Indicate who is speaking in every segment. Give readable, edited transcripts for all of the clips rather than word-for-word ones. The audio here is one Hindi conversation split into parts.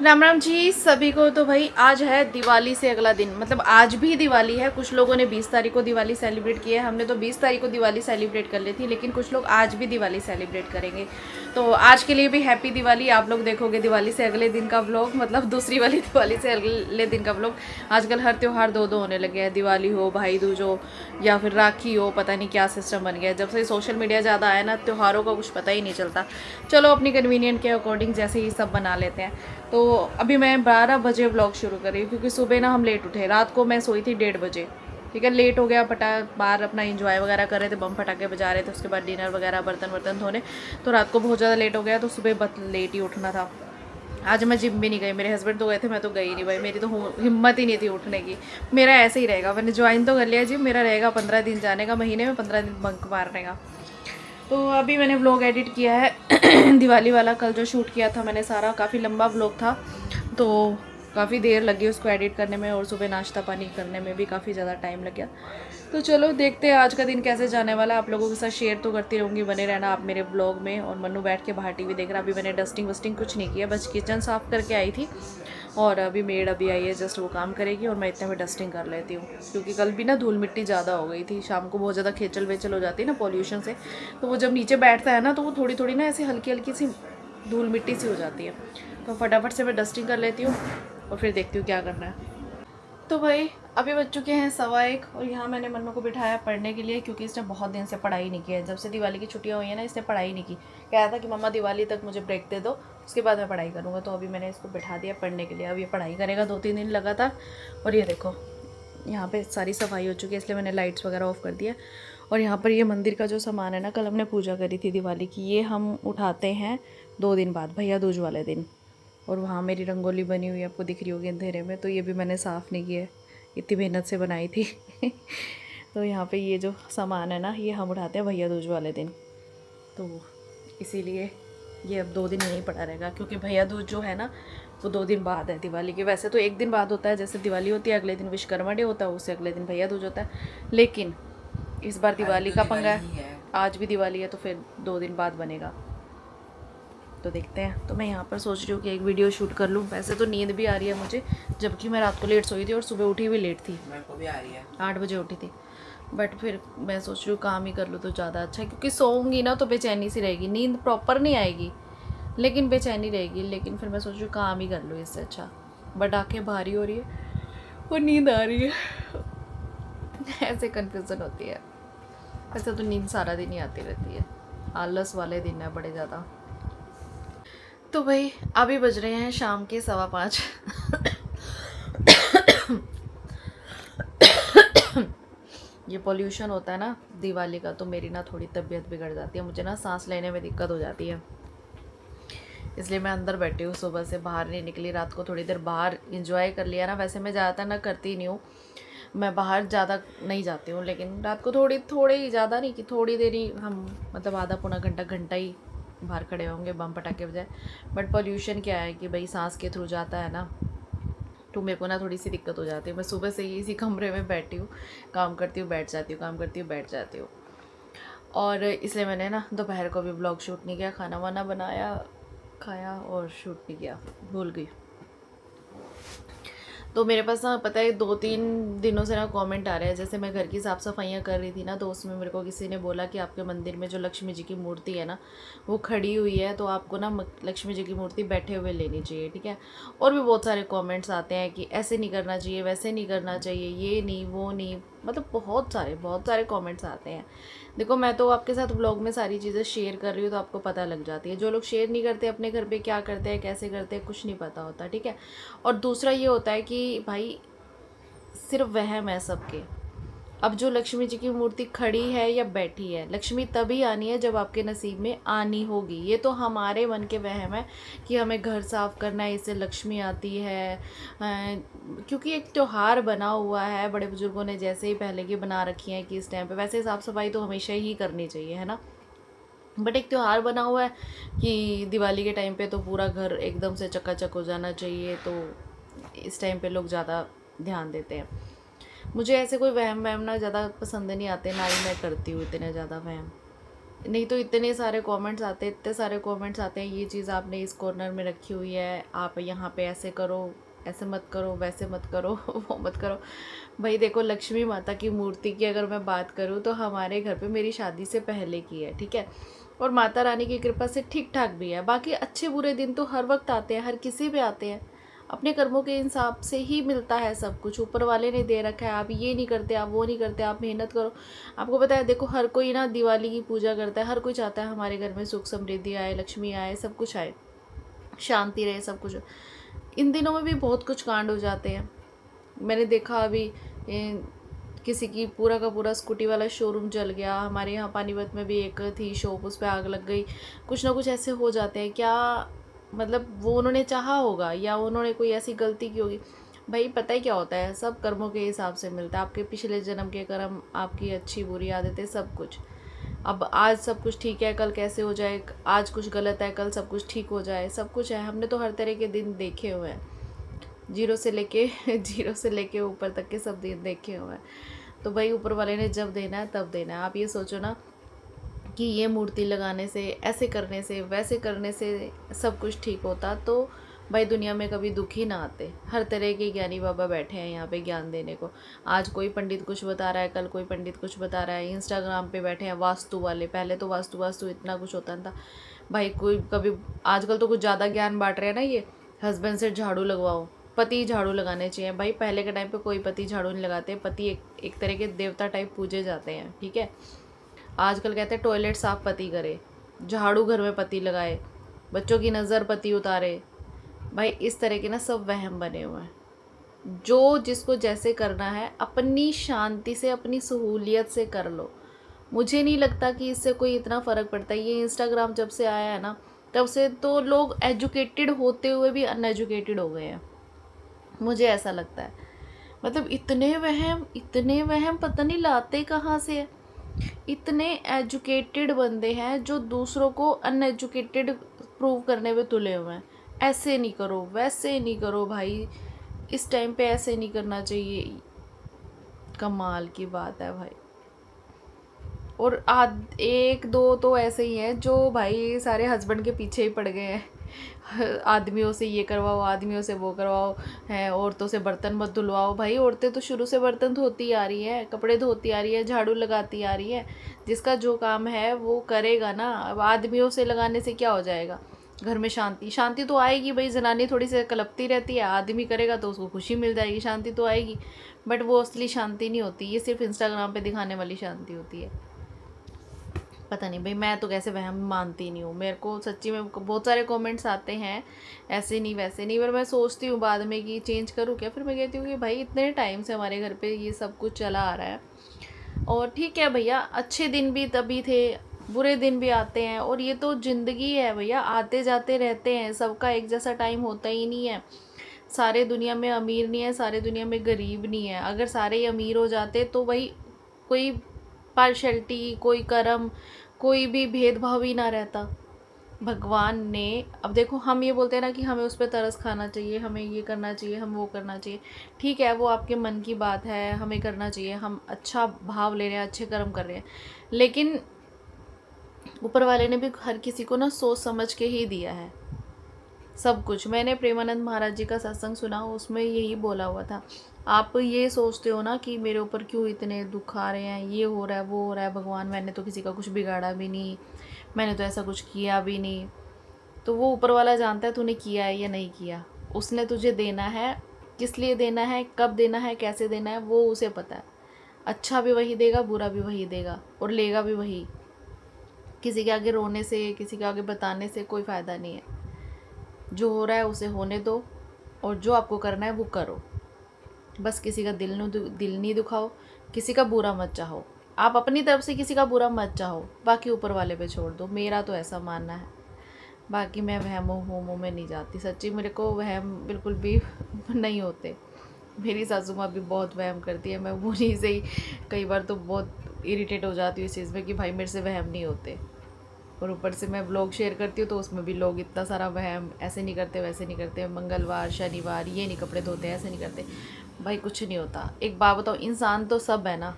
Speaker 1: राम राम जी सभी को। तो भाई आज है दिवाली से अगला दिन, मतलब आज भी दिवाली है। कुछ लोगों ने 20 तारीख को दिवाली सेलिब्रेट की है, हमने तो 20 तारीख को दिवाली सेलिब्रेट कर ली थी, लेकिन कुछ लोग आज भी दिवाली सेलिब्रेट करेंगे। तो आज के लिए भी हैप्पी दिवाली। आप लोग देखोगे दिवाली से अगले दिन का व्लॉग, मतलब दूसरी वाली दिवाली से अगले दिन का व्लॉग। आजकल हर त्यौहार दो दो होने लगे हैं, दिवाली हो, भाई दूज हो, या फिर राखी हो, पता नहीं क्या सिस्टम बन गया है। जब से सोशल मीडिया ज़्यादा आया ना, त्योहारों का कुछ पता ही नहीं चलता। चलो अपनी कन्वीनियंट के अकॉर्डिंग जैसे ही सब बना लेते हैं। तो अभी मैं 12 बजे व्लॉग शुरू कर रही हूँ, क्योंकि सुबह ना हम लेट उठे। रात को मैं सोई थी 1:30 बजे, ठीक है। लेट हो गया, बाहर अपना इंजॉय वगैरह कर रहे थे, बम पटाखे बजा रहे थे, उसके बाद डिनर वगैरह, बर्तन वर्तन धोने। तो रात को बहुत ज़्यादा लेट हो गया, तो सुबह बहुत लेट ही उठना था। आज मैं जिम भी नहीं गई, मेरे हस्बैंड तो गए थे, मैं तो गई नहीं भाई। मेरी तो हिम्मत ही नहीं थी उठने की। मेरा ऐसे ही रहेगा, मैंने ज्वाइन तो कर लिया जिम, मेरा रहेगा 15 दिन जाने का, महीने में 15 दिन बंक मारने का। तो अभी मैंने व्लॉग एडिट किया है दिवाली वाला। कल जो शूट किया था मैंने सारा, काफ़ी लंबा व्लॉग था, तो काफ़ी देर लगी उसको एडिट करने में, और सुबह नाश्ता पानी करने में भी काफ़ी ज़्यादा टाइम लग गया। तो चलो देखते हैं आज का दिन कैसे जाने वाला है। आप लोगों के साथ शेयर तो करती रहूँगी, बने रहना आप मेरे ब्लॉग में। और मन्नू बैठ के बाहर टीवी देख रहा। अभी मैंने डस्टिंग वस्टिंग कुछ नहीं किया, बस किचन साफ़ करके आई थी, और अभी मेड अभी आई है, जस्ट वो काम करेगी और मैं इतने में डस्टिंग कर लेती हूँ। क्योंकि कल भी ना धूल मिट्टी ज़्यादा हो गई थी, शाम को बहुत ज़्यादा खेचल वेचल हो जाती है ना पॉल्यूशन से। तो वो जब नीचे बैठता है ना, तो वो थोड़ी थोड़ी ना ऐसी हल्की हल्की सी धूल मिट्टी सी हो जाती है। तो फटाफट से मैं डस्टिंग कर लेती हूँ और फिर देखती हूँ क्या करना है। तो भाई अभी बज चुके हैं 1:15, और यहाँ मैंने मन्नू को बिठाया पढ़ने के लिए, क्योंकि इसने बहुत दिन से पढ़ाई नहीं की है। जब से दिवाली की छुट्टियाँ हुई हैं ना, इसने पढ़ाई नहीं की। कहा था कि मम्मा दिवाली तक मुझे ब्रेक दे दो, उसके बाद मैं पढ़ाई करूँगा। तो अभी मैंने इसको बिठा दिया पढ़ने के लिए। अब ये पढ़ाई करेगा 2-3 दिन लगातार। और ये देखो यहाँ पे सारी सफाई हो चुकी है, इसलिए मैंने लाइट्स वगैरह ऑफ़ कर दिया। और यहाँ पर ये मंदिर का जो सामान है ना, कल हमने पूजा करी थी दिवाली की, ये हम उठाते हैं 2 दिन बाद, भैया दूज वाले दिन। और वहाँ मेरी रंगोली बनी हुई है, आपको दिख रही होगी अंधेरे में, तो ये भी मैंने साफ़ नहीं किया है, इतनी मेहनत से बनाई थी तो यहाँ पे ये जो सामान है ना, ये हम उठाते हैं भैया दूज वाले दिन। तो इसीलिए ये अब 2 दिन यहीं पड़ा रहेगा, क्योंकि भैया दूज जो है ना, वो 2 दिन बाद है दिवाली के। वैसे तो 1 दिन बाद होता है, जैसे दिवाली होती है अगले दिन विश्वकर्मा डे होता है, उससे अगले दिन भैया दूज होता है। लेकिन इस बार दिवाली का पंगा है, आज भी दिवाली है, तो फिर 2 दिन बाद बनेगा। तो देखते हैं। तो मैं यहाँ पर सोच रही हूँ कि एक वीडियो शूट कर लूँ। वैसे तो नींद भी आ रही है मुझे, जबकि मैं रात को लेट सोई थी और सुबह उठी भी लेट थी।
Speaker 2: मेरे को भी आ रही है,
Speaker 1: 8 बजे उठी थी। बट फिर मैं सोच रही हूँ काम ही कर लूँ तो ज़्यादा अच्छा है, क्योंकि सोऊंगी ना तो बेचैनी सी रहेगी, नींद प्रॉपर नहीं आएगी, लेकिन बेचैनी रहेगी। लेकिन फिर मैं सोच रही हूँ काम ही कर लूँ इससे अच्छा। बट आँखें भारी हो रही है और नींद आ रही है ऐसे कन्फ्यूज़न होती है। वैसे तो नींद सारा दिन ही आती रहती है, आलस वाले दिन है बड़े ज़्यादा। तो भाई अभी बज रहे हैं शाम के 5:15 ये पोल्यूशन होता है ना दिवाली का, तो मेरी ना थोड़ी तबीयत बिगड़ जाती है, मुझे ना सांस लेने में दिक्कत हो जाती है। इसलिए मैं अंदर बैठी हूँ, सुबह से बाहर नहीं निकली। रात को थोड़ी देर बाहर इंजॉय कर लिया ना। वैसे मैं ज़्यादातर ना करती नहीं हूँ, मैं बाहर ज़्यादा नहीं जाती हूँ, लेकिन रात को थोड़ी ही, ज़्यादा नहीं कि थोड़ी देर ही हम, मतलब आधा पौना घंटा ही बाहर खड़े होंगे बम पटाखे बजाय। बट पोल्यूशन क्या है कि भाई सांस के थ्रू जाता है ना, तो मेरे को ना थोड़ी सी दिक्कत हो जाती है। मैं सुबह से ही इसी कमरे में बैठी हूँ, काम करती हूँ बैठ जाती हूँ, काम करती हूँ बैठ जाती हूँ। और इसलिए मैंने ना दोपहर को भी ब्लॉग शूट नहीं किया, खाना वाना बनाया, खाया और शूट नहीं किया, भूल गई। तो मेरे पास ना पता है 2-3 दिनों से ना कमेंट आ रहे हैं। जैसे मैं घर की साफ़ सफाइयाँ कर रही थी ना, तो उसमें मेरे को किसी ने बोला कि आपके मंदिर में जो लक्ष्मी जी की मूर्ति है ना, वो खड़ी हुई है, तो आपको ना लक्ष्मी जी की मूर्ति बैठे हुए लेनी चाहिए, ठीक है। और भी बहुत सारे कमेंट्स आते हैं कि ऐसे नहीं करना चाहिए, वैसे नहीं करना चाहिए, ये नहीं वो नहीं, मतलब बहुत सारे कमेंट्स आते हैं। देखो मैं तो आपके साथ व्लॉग में सारी चीज़ें शेयर कर रही हूँ, तो आपको पता लग जाती है। जो लोग शेयर नहीं करते अपने घर पे क्या करते हैं, कैसे करते हैं, कुछ नहीं पता होता, ठीक है। और दूसरा ये होता है कि भाई सिर्फ वहम है सबके। अब जो लक्ष्मी जी की मूर्ति खड़ी है या बैठी है, लक्ष्मी तभी आनी है जब आपके नसीब में आनी होगी। ये तो हमारे मन के वहम है कि हमें घर साफ़ करना है, इससे लक्ष्मी आती है। क्योंकि एक त्यौहार बना हुआ है, बड़े बुजुर्गों ने जैसे ही पहले की बना रखी है कि इस टाइम पे, वैसे साफ़ सफाई तो हमेशा ही करनी चाहिए, है ना। बट एक त्यौहार बना हुआ है कि दिवाली के टाइम पे तो पूरा घर एकदम से चकाचक हो जाना चाहिए, तो इस टाइम पे लोग ज़्यादा ध्यान देते हैं। मुझे ऐसे कोई वहम वहम ना ज़्यादा पसंद नहीं आते, ना ही मैं करती हूँ इतने ज़्यादा वहम। नहीं तो इतने सारे कमेंट्स आते हैं, इतने सारे कमेंट्स आते हैं, ये चीज़ आपने इस कॉर्नर में रखी हुई है, आप यहाँ पे ऐसे करो, ऐसे मत करो, वैसे मत करो वो मत करो। भाई देखो, लक्ष्मी माता की मूर्ति की अगर मैं बात करूँ तो हमारे घर पे मेरी शादी से पहले की है, ठीक है, और माता रानी की कृपा से ठीक ठाक भी है। बाकी अच्छे बुरे दिन तो हर वक्त आते हैं, हर किसी पे आते हैं, अपने कर्मों के हिसाब से ही मिलता है सब कुछ, ऊपर वाले ने दे रखा है। आप ये नहीं करते, आप वो नहीं करते, आप मेहनत करो। आपको पता है, देखो हर कोई ना दिवाली की पूजा करता है, हर कोई चाहता है हमारे घर में सुख समृद्धि आए, लक्ष्मी आए, सब कुछ आए, शांति रहे, सब कुछ। इन दिनों में भी बहुत कुछ कांड हो जाते हैं। मैंने देखा अभी किसी की पूरा का पूरा स्कूटी वाला शोरूम जल गया। हमारे यहाँ पानीपत में भी एक थी शॉप, उस पर आग लग गई। कुछ ना कुछ ऐसे हो जाते हैं। क्या मतलब वो उन्होंने चाहा होगा या उन्होंने कोई ऐसी गलती की होगी? भाई पता है क्या होता है, सब कर्मों के हिसाब से मिलता है। आपके पिछले जन्म के कर्म, आपकी अच्छी बुरी आदतें, सब कुछ। अब आज सब कुछ ठीक है, कल कैसे हो जाए, आज कुछ गलत है, कल सब कुछ ठीक हो जाए, सब कुछ है। हमने तो हर तरह के दिन देखे हुए हैं, जीरो से लेके जीरो से लेके ऊपर तक के सब दिन देखे हुए हैं। तो भाई ऊपर वाले ने जब देना है तब देना है। आप ये सोचो ना कि ये मूर्ति लगाने से, ऐसे करने से, वैसे करने से सब कुछ ठीक होता तो भाई दुनिया में कभी दुख ही ना आते। हर तरह के ज्ञानी बाबा बैठे हैं यहाँ पे ज्ञान देने को। आज कोई पंडित कुछ बता रहा है, कल कोई पंडित कुछ बता रहा है। इंस्टाग्राम पे बैठे हैं वास्तु वाले। पहले तो वास्तु वास्तु इतना कुछ होता था भाई, कोई कभी, आजकल तो कुछ ज़्यादा ज्ञान बांट रहे हैं ना ये। हस्बैंड से झाड़ू लगवाओ, पति झाड़ू लगाने चाहिए। भाई पहले के टाइम पे कोई पति झाड़ू नहीं लगाते। पति एक तरह के देवता टाइप पूजे जाते हैं, ठीक है। आजकल कहते हैं टॉयलेट साफ पति करे, झाड़ू घर में पति लगाए, बच्चों की नज़र पति उतारे। भाई इस तरह के ना सब वहम बने हुए हैं। जो जिसको जैसे करना है अपनी शांति से, अपनी सहूलियत से कर लो। मुझे नहीं लगता कि इससे कोई इतना फ़र्क पड़ता है। ये इंस्टाग्राम जब से आया है ना, तब से तो लोग एजुकेटेड होते हुए भी अनएजुकेटेड हो गए हैं, मुझे ऐसा लगता है। मतलब इतने वहम पता नहीं लाते कहाँ से है। इतने एजुकेटेड बंदे हैं जो दूसरों को अनएजुकेटेड प्रूव करने में तुले हुए हैं। ऐसे नहीं करो, वैसे नहीं करो, भाई इस टाइम पे ऐसे नहीं करना चाहिए। कमाल की बात है भाई। और एक दो तो ऐसे ही हैं जो भाई सारे हस्बैंड के पीछे ही पड़ गए हैं। आदमियों से ये करवाओ, आदमियों से वो करवाओ, है औरतों से बर्तन मत धुलवाओ। भाई औरतें तो शुरू से बर्तन धोती आ रही है, कपड़े धोती आ रही है, झाड़ू लगाती आ रही है। जिसका जो काम है वो करेगा ना। अब आदमियों से लगाने से क्या हो जाएगा? घर में शांति तो आएगी भाई। जनानी थोड़ी सी कलपती रहती है, आदमी करेगा तो उसको खुशी मिल जाएगी, शांति तो आएगी। बट वो असली शांति नहीं होती, ये सिर्फ इंस्टाग्राम पे दिखाने वाली शांति होती है। पता नहीं भाई, मैं तो कैसे वहम मानती नहीं हूँ। मेरे को सच्ची में बहुत सारे कमेंट्स आते हैं ऐसे नहीं वैसे नहीं, पर मैं सोचती हूँ बाद में कि चेंज करूँ क्या। फिर मैं कहती हूँ कि भाई इतने टाइम से हमारे घर पे ये सब कुछ चला आ रहा है, और ठीक है भैया, अच्छे दिन भी तभी थे, बुरे दिन भी आते हैं, और ये तो ज़िंदगी है भैया, आते जाते रहते हैं। सबका एक जैसा टाइम होता ही नहीं है। सारे दुनिया में अमीर नहीं है, सारे दुनिया में गरीब नहीं है। अगर सारे ही अमीर हो जाते तो भाई कोई पार्शलिटी, कोई कर्म, कोई भी भेदभाव ही ना रहता। भगवान ने, अब देखो हम ये बोलते हैं ना कि हमें उस पर तरस खाना चाहिए, हमें ये करना चाहिए, हम वो करना चाहिए। ठीक है, वो आपके मन की बात है, हमें करना चाहिए, हम अच्छा भाव ले रहे हैं, अच्छे कर्म कर रहे हैं। लेकिन ऊपर वाले ने भी हर किसी को ना सोच समझ के ही दिया है सब कुछ। मैंने प्रेमानंद महाराज जी का सत्संग सुना, उसमें यही बोला हुआ था। आप ये सोचते हो ना कि मेरे ऊपर क्यों इतने दुख आ रहे हैं, ये हो रहा है, वो हो रहा है। भगवान, मैंने तो किसी का कुछ बिगाड़ा भी नहीं, मैंने तो ऐसा कुछ किया भी नहीं। तो वो ऊपर वाला जानता है तूने किया है या नहीं किया। उसने तुझे देना है, किस लिए देना है, कब देना है, कैसे देना है, वो उसे पता है। अच्छा भी वही देगा, बुरा भी वही देगा, और लेगा भी वही। किसी के आगे रोने से, किसी के आगे बताने से कोई फ़ायदा नहीं है। जो हो रहा है उसे होने दो, और जो आपको करना है वो करो। बस किसी का दिल नहीं दुखाओ, किसी का बुरा मत चाहो। आप अपनी तरफ से किसी का बुरा मत चाहो, बाकी ऊपर वाले पे छोड़ दो। मेरा तो ऐसा मानना है। बाकी मैं वहमों में नहीं जाती। सच्ची मेरे को वहम बिल्कुल भी नहीं होते। मेरी सासू माँ भी बहुत वहम करती है। मैं उन्हीं से ही कई बार तो बहुत इरिटेट हो जाती हूँ इस चीज़ में कि भाई मेरे से वहम नहीं होते। और ऊपर से मैं ब्लॉग शेयर करती हूँ तो उसमें भी लोग इतना सारा वहम, ऐसे नहीं करते, वैसे नहीं करते, मंगलवार शनिवार ये नहीं कपड़े धोते, ऐसे नहीं करते। भाई कुछ नहीं होता। एक बात बताओ, इंसान तो सब है ना।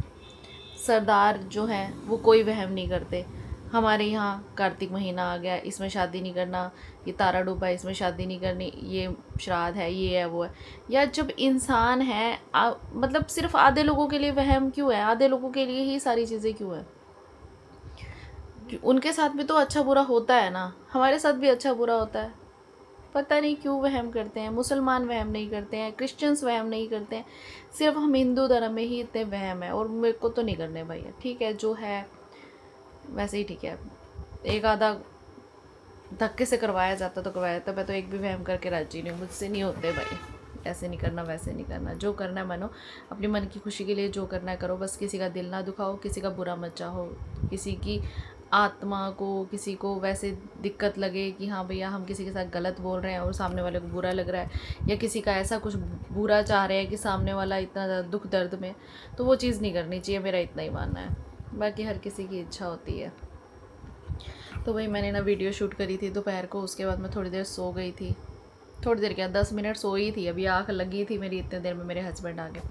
Speaker 1: सरदार जो हैं वो कोई वहम नहीं करते। हमारे यहाँ कार्तिक महीना आ गया, इसमें शादी नहीं करना, ये तारा डूबा है, इसमें शादी नहीं करनी, ये श्राद्ध है, ये है, वो है। या जब इंसान है मतलब सिर्फ आधे लोगों के लिए वहम क्यों है? आधे लोगों के लिए ही सारी चीज़ें क्यों है? उनके साथ भी तो अच्छा बुरा होता है ना, हमारे साथ भी अच्छा बुरा होता है। पता नहीं क्यों वहम करते हैं। मुसलमान वहम नहीं करते हैं, क्रिश्चियंस वहम नहीं करते हैं, सिर्फ हम हिंदू धर्म में ही इतने वहम है। और मेरे को तो नहीं करने भैया, ठीक है जो है वैसे ही ठीक है। एक आधा धक्के से करवाया जाता तो करवाया जाता, मैं तो एक भी वहम करके राजी नहीं हूँ, मुझसे नहीं होते भाई। ऐसे नहीं करना, वैसे नहीं करना, जो करना है मानो, अपनी मन की खुशी के लिए जो करना है करो, बस किसी का दिल ना दुखाओ, किसी का बुरा मत चाहो, किसी की आत्मा को, किसी को वैसे दिक्कत लगे कि हाँ भैया हम किसी के साथ गलत बोल रहे हैं और सामने वाले को बुरा लग रहा है, या किसी का ऐसा कुछ बुरा चाह रहे हैं कि सामने वाला इतना ज़्यादा दुख दर्द में, तो वो चीज़ नहीं करनी चाहिए, मेरा इतना ही मानना है। बाकी हर किसी की इच्छा होती है। तो वही मैंने ना वीडियो शूट करी थी दोपहर को, उसके बाद मैं थोड़ी देर सो गई थी, थोड़ी देर क्या 10 मिनट सोई थी, अभी आँख लगी थी मेरी, इतने देर में मेरे हस्बैंड आ गए।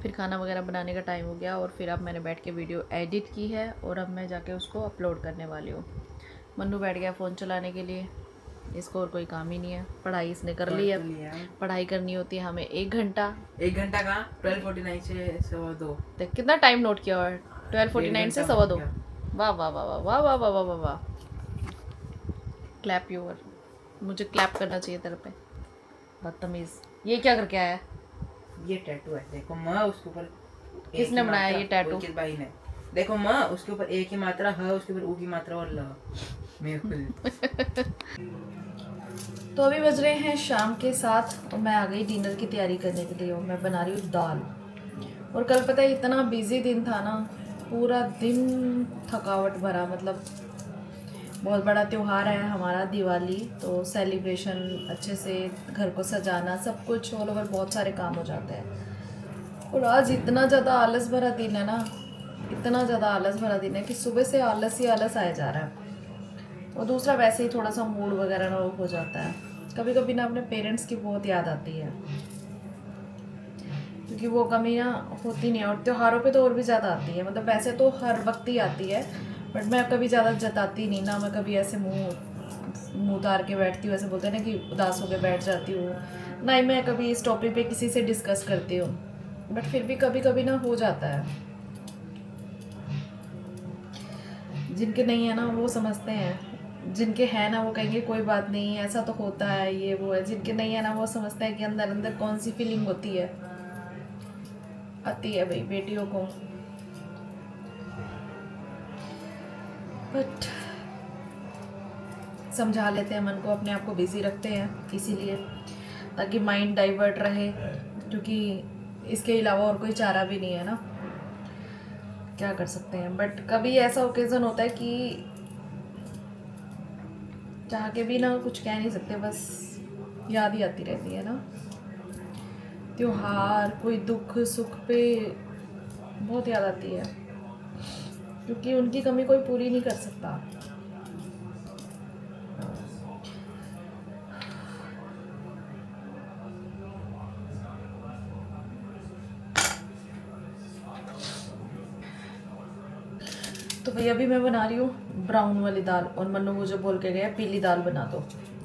Speaker 1: फिर खाना वगैरह बनाने का टाइम हो गया और फिर अब मैंने बैठ के वीडियो एडिट की है और अब मैं जाके उसको अपलोड करने वाली हूँ। मन्नू बैठ गया फ़ोन चलाने के लिए, इसको और कोई काम ही नहीं है, पढ़ाई इसने कर ली है। पढ़ाई करनी होती है हमें 1 घंटा।
Speaker 2: 1 घंटा का 12:49 से 2:15।
Speaker 1: देख कितना टाइम नोट किया और 12:49 से 2:15। वाह वाह वाह वाह वाह वाह वाह वाह वाह वाह, क्लैप योर, मुझे क्लैप करना चाहिए तेरे पे, बदतमीज़। ये क्या करके आया?
Speaker 2: ये टैटू है, देखो माँ उसके ऊपर।
Speaker 1: किसने बनाया ये टैटू?
Speaker 2: किस भाई ने? देखो माँ उसके ऊपर ए की मात्रा ह, उसके ऊपर ऊ की मात्रा और ल। मैं खुद
Speaker 1: तो अभी बज रहे हैं शाम के 7 और मैं आ गई डिनर की तैयारी करने के लिए और मैं बना रही हूँ दाल। और कल पता है इतना बिजी दिन था ना, पूरा दिन थकावट भरा, मतलब बहुत बड़ा त्यौहार है हमारा दिवाली, तो सेलिब्रेशन अच्छे से, घर को सजाना, सब कुछ ऑल ओवर बहुत सारे काम हो जाते हैं। और आज इतना ज़्यादा आलस भरा दिन है ना, इतना ज़्यादा आलस भरा दिन है कि सुबह से आलस ही आलस आया जा रहा है। और दूसरा वैसे ही थोड़ा सा मूड वगैरह ना हो जाता है, कभी कभी ना अपने पेरेंट्स की बहुत याद आती है, क्योंकि वो कमी ना होती नहीं है। और त्योहारों पे तो और भी ज़्यादा आती है, मतलब वैसे तो हर वक्त ही आती है, बट मैं कभी ज़्यादा जताती नहीं ना, मैं कभी ऐसे मुंह उतार के बैठती हूँ, ऐसे बोलते हैं ना कि उदास होकर बैठ जाती हूँ, ना ही मैं कभी इस टॉपिक पे किसी से डिस्कस करती हूँ, बट फिर भी कभी कभी ना हो जाता है। जिनके नहीं है ना वो समझते हैं, जिनके हैं ना वो कहेंगे कोई बात नहीं, ऐसा तो होता है, ये वो है। जिनके नहीं है ना वो समझते हैं कि अंदर अंदर कौन सी फीलिंग होती है, आती है भाई बेटियों को। बट समझा लेते हैं मन को, अपने आप को बिजी रखते हैं इसीलिए, ताकि माइंड डाइवर्ट रहे, क्योंकि इसके अलावा और कोई चारा भी नहीं है ना, क्या कर सकते हैं। बट कभी ऐसा ओकेज़न होता है कि चाह के भी ना कुछ कह नहीं सकते, बस याद ही आती रहती है ना। त्योहार, कोई दुख सुख पे बहुत याद आती है, क्योंकि उनकी कमी कोई पूरी नहीं कर सकता। तो भैया अभी मैं बना रही हूँ ब्राउन वाली दाल, और मन्नू मुझे बोल के गया पीली दाल बना दो।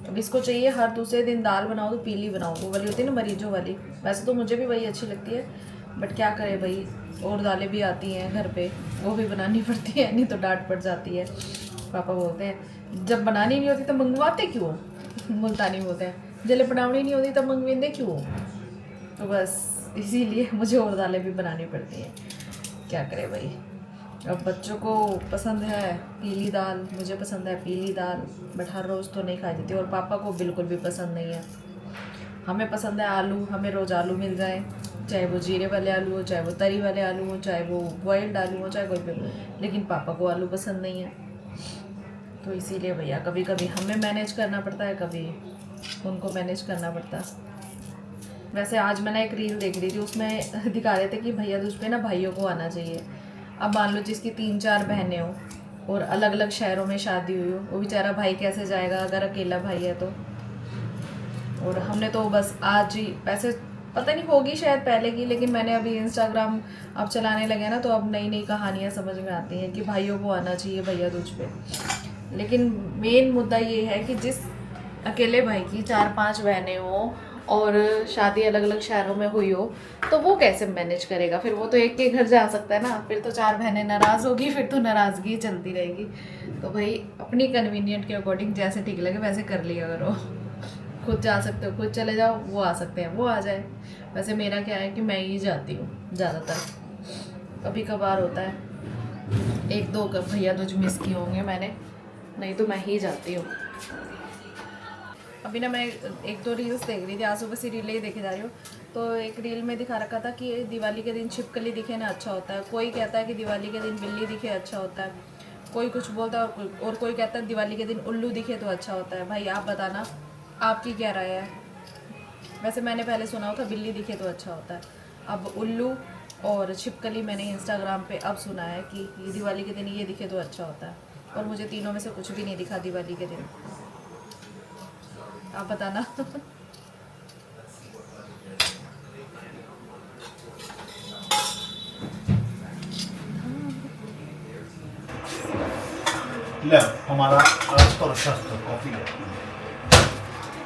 Speaker 1: अब इसको चाहिए हर दूसरे दिन दाल बनाओ तो पीली बनाओ, वो वाली होती है ना मरीजों वाली। वैसे तो मुझे भी वही अच्छी लगती है, बट क्या करे भाई, और दालें भी आती हैं घर पे, वो भी बनानी पड़ती है, नहीं तो डांट पड़ जाती है। पापा बोलते हैं जब बनानी नहीं होती तो मंगवाते क्यों, मुल्तानी बोलते हैं जब बनानी नहीं होती तब मंगवाते क्यों। तो बस इसीलिए मुझे और दालें भी बनानी पड़ती हैं, क्या करे भाई। अब बच्चों को पसंद है पीली दाल, मुझे पसंद है पीली दाल, बट हर रोज़ तो नहीं खाई जाती, और पापा को बिल्कुल भी पसंद नहीं है। हमें पसंद है आलू, हमें रोज़ आलू मिल जाए, चाहे वो जीरे वाले आलू हो, चाहे वो तरी वाले आलू हो, चाहे वो बॉइल्ड आलू हो, चाहे कोई भी, लेकिन पापा को आलू पसंद नहीं है। तो इसीलिए भैया कभी कभी हमें मैनेज करना पड़ता है, कभी उनको मैनेज करना पड़ता है। वैसे आज मैंने एक रील देख रही थी, उसमें दिखा रहे थे कि भैया दूज पे ना भाइयों को आना चाहिए। अब मान लो जिसकी 3-4 बहनें हो और अलग अलग शहरों में शादी हुई हो, वो बेचारा भाई कैसे जाएगा अगर अकेला भाई है तो। और हमने तो बस आज ही, वैसे पता नहीं होगी शायद पहले की, लेकिन मैंने अभी इंस्टाग्राम अब चलाने लगे ना, तो अब नई नई कहानियाँ समझ में आती हैं कि भाइयों को आना चाहिए भैया दूज पे। लेकिन मेन मुद्दा ये है कि जिस अकेले भाई की 4-5 बहनें हो और शादी अलग अलग शहरों में हुई हो, तो वो कैसे मैनेज करेगा? फिर वो तो एक के घर जा सकता है ना, फिर तो 4 बहनें नाराज़ होगी, फिर तो नाराज़गी चलती रहेगी। तो भाई अपनी कन्वीनियंट के अकॉर्डिंग जैसे ठीक लगे वैसे कर लिया करो। खुद जा सकते हो खुद चले जाओ, वो आ सकते हैं वो आ जाए। वैसे मेरा क्या है कि मैं ही जाती हूँ ज़्यादातर, कभी कभार होता है 1-2 भैया दूज मिस किए होंगे मैंने, नहीं तो मैं ही जाती हूँ। अभी ना मैं 1-2 रील्स देख रही थी, आज सुबह से रीलें ही देखे जा रही हूँ। तो एक रील में दिखा रखा था कि दिवाली के दिन छिपकली दिखे ना अच्छा होता है, कोई कहता है कि दिवाली के दिन बिल्ली दिखे अच्छा होता है, कोई कुछ बोलता है और कोई कहता है दिवाली के दिन उल्लू दिखे तो अच्छा होता है। भाई आप बताना आपकी क्या राय है? वैसे मैंने पहले सुना था बिल्ली दिखे तो अच्छा होता है, अब उल्लू और छिपकली मैंने इंस्टाग्राम पे अब सुना है कि दिवाली के दिन ये दिखे तो अच्छा होता है, और मुझे तीनों में से कुछ भी नहीं दिखा दिवाली के दिन। आप बताना।
Speaker 3: ले हमारा आज तो शस्त्र कॉफी है।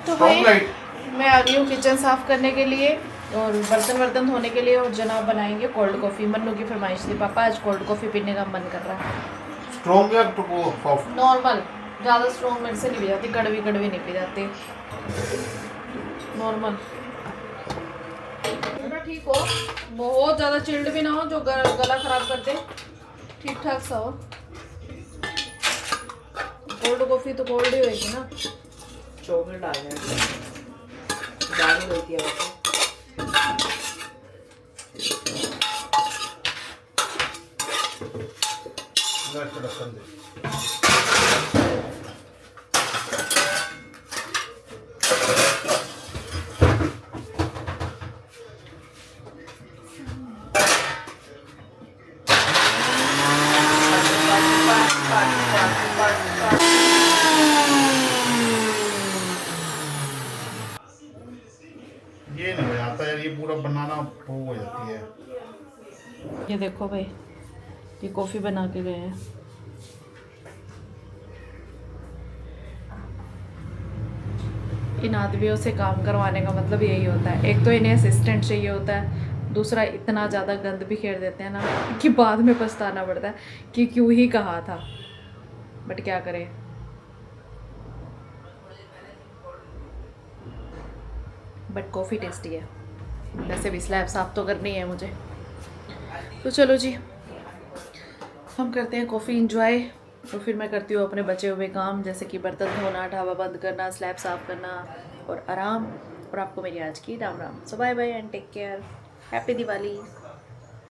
Speaker 1: तो
Speaker 3: Strong
Speaker 1: भाई
Speaker 3: light।
Speaker 1: मैं आ गई हूँ किचन साफ करने के लिए और बर्तन धोने के लिए, और जनाब बनाएंगे कोल्ड कॉफ़ी। मन्नू की फरमाइश थी, पापा आज कोल्ड कॉफ़ी पीने का मन कर रहा है।
Speaker 3: स्ट्रॉन्ग या तो वो सॉफ्ट?
Speaker 1: नॉर्मल, ज़्यादा स्ट्रॉन्ग मेरे से नहीं पी जाती, कड़वी कड़वी नहीं पी जाती, नॉर्मल। थोड़ा ठीक हो, बहुत ज़्यादा चिल्ड भी ना हो जो गला ख़राब कर दे, ठीक ठाक सा हो। कोल्ड कॉफ़ी तो कोल्ड ही होगी ना।
Speaker 2: चॉकलेट आ गया, दाल होती है वैसे।
Speaker 3: ये नहीं हो जाता यार, ये पूरा बनाना वो हो जाती है।
Speaker 1: ये देखो भाई, ये कॉफ़ी बना के गए हैं। इन आदमियों से काम करवाने का मतलब यही होता है, एक तो इन्हें असिस्टेंट चाहिए होता है, दूसरा इतना ज़्यादा गंद बिखेर देते हैं ना कि बाद में पछताना पड़ता है कि क्यों ही कहा था, बट क्या करें। बट कॉफ़ी टेस्टी है। वैसे भी स्लैब साफ तो करनी है मुझे, तो चलो जी हम करते हैं कॉफ़ी इंजॉय, और फिर मैं करती हूँ अपने बचे हुए काम, जैसे कि बर्तन धोना, ढाबा बंद करना, स्लैब साफ़ करना और आराम। और आपको मेरी आज की Ram Ram. So bye bye and take care, happy Diwali.